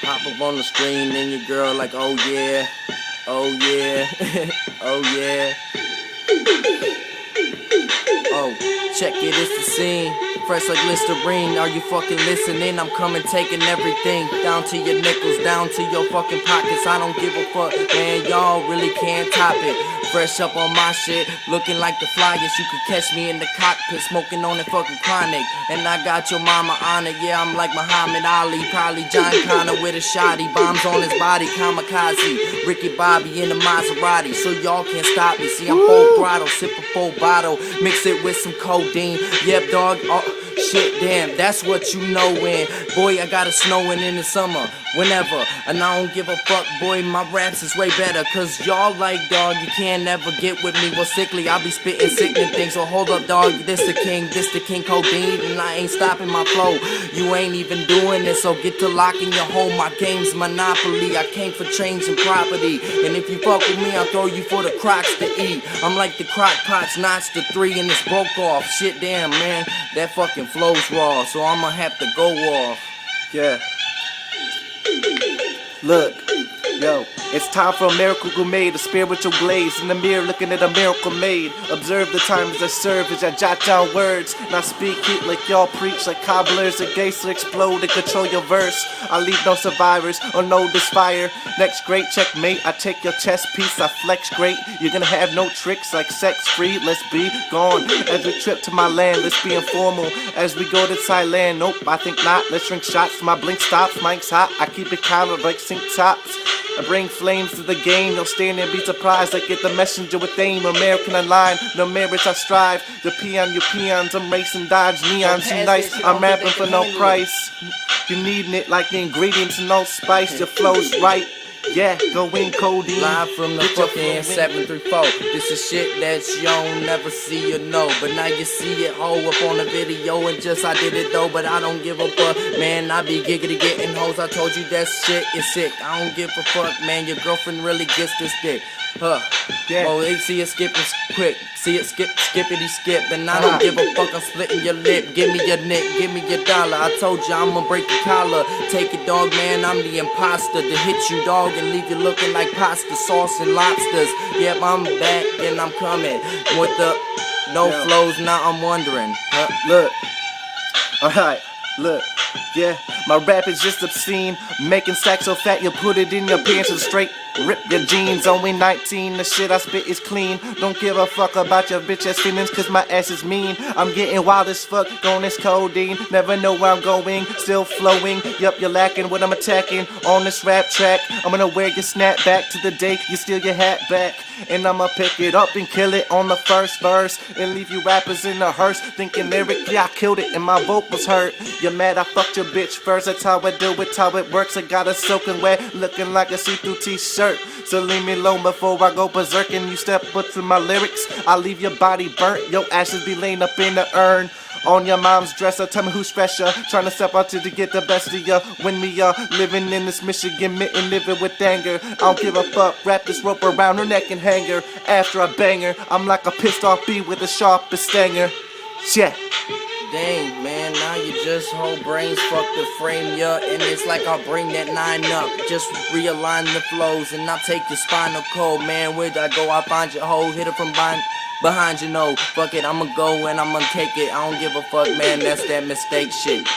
Hop up on the screen and your girl like, oh yeah, oh yeah, oh yeah. Oh, check it, it's the scene. Fresh like Listerine, are you fucking listening? I'm coming, taking everything down to your nickels, down to your fucking pockets. I don't give a fuck, man, y'all really can't top it. Fresh up on my shit, looking like the flyers. You could catch me in the cockpit, smoking on that fucking chronic. And I got your mama on it, yeah, I'm like Muhammad Ali. Probably John Connor with a shotty. Bombs on his body, kamikaze. Ricky Bobby in the Maserati, so y'all can't stop me. See, I'm full throttle, sipping full bottle. Mix it with some codeine, yep, dog. Shit, damn, that's what you know when. Boy, I got it snowing in the summer, whenever. And I don't give a fuck, boy, my raps is way better. Cause y'all like, dog, you can't never get with me. Well, sickly, I be spitting sickening things. So hold up, dog, this the king codeine. And I ain't stopping my flow. You ain't even doing it, so get to locking your home. My game's Monopoly, I came for changing property. And if you fuck with me, I'll throw you for the Crocs to eat. I'm like the crock pots, notched to 3 and it's broke off. Shit, damn, man, that fucking flow's raw, so I'ma have to go off. Yeah. Look, yo, it's time for a miracle made, a spiritual glaze in the mirror looking at a miracle made. Observe the time as I serve, as I jot down words. And I speak heat like y'all preach, like cobblers, a gates to explode and control your verse. I leave no survivors or no disfire. Next great checkmate, I take your chess piece, I flex great. You're gonna have no tricks like sex free, let's be gone. As we trip to my land, let's be informal. As we go to Thailand, nope, I think not. Let's drink shots, my blink stops, mic's hot. I keep it counted like sink tops. I bring flames to the game, no stand and be surprised. I get the messenger with aim, American online, no marriage I strive. The peon, you peons, I'm racing Dodge neons, you nice, I'm rapping for no price. You needin' it like the ingredients and no spice, your flow's right. Yeah, go in codeine. Live from the fucking 734. This is shit that you don't never see or know, but now you see it all up on the video. And just I did it though, but I don't give a fuck, man. I be giggity getting hoes. I told you that shit is sick. I don't give a fuck, man. Your girlfriend really gets this dick. Yeah. Oh, they see it skipping quick. See it skippity skip. And I don't give a fuck, I'm splitting your lip. Give me your nick, give me your dollar. I told you I'ma break your collar. Take it, dog, man, I'm the imposter. To hit you, dog, and leave you looking like pasta sauce and lobsters. Yep, I'm back and I'm coming with the no flows, now I'm wondering. Look, alright, look, yeah, my rap is just obscene. Making stacks so fat you put it in your pants and straight rip your jeans. Only 19, the shit I spit is clean. Don't give a fuck about your bitch ass feelings, cause my ass is mean. I'm getting wild as fuck, going this codeine. Never know where I'm going, still flowing. Yup, you're lacking what I'm attacking on this rap track. I'm gonna wear your snapback to the day you steal your hat back. And I'ma pick it up and kill it on the first verse. And leave you rappers in a hearse, thinking lyrically I killed it and my vocals hurt. You're mad I fucked your bitch first, that's how I do it, how it works. I got her soaking wet, looking like a see-through t-shirt. So leave me alone before I go berserk and you step up to my lyrics. I leave your body burnt, your ashes be laying up in the urn. On your mom's dresser, tell me who's fresher. Trying to step out to get the best of ya. When me living in this Michigan mitten, living with anger. I don't give a fuck, wrap this rope around her neck and hang her. After I bang her, I'm like a pissed off bee with the sharpest stanger. Yeah. Dang, man, now you just whole brains fucked the frame, yeah. And it's like I'll bring that 9 up, just realign the flows. And I'll take your spinal cord, man. Where'd I go? I find your hoe, hit her from behind you, no. Fuck it, I'ma go and I'ma take it. I don't give a fuck, man, that's that mistake shit.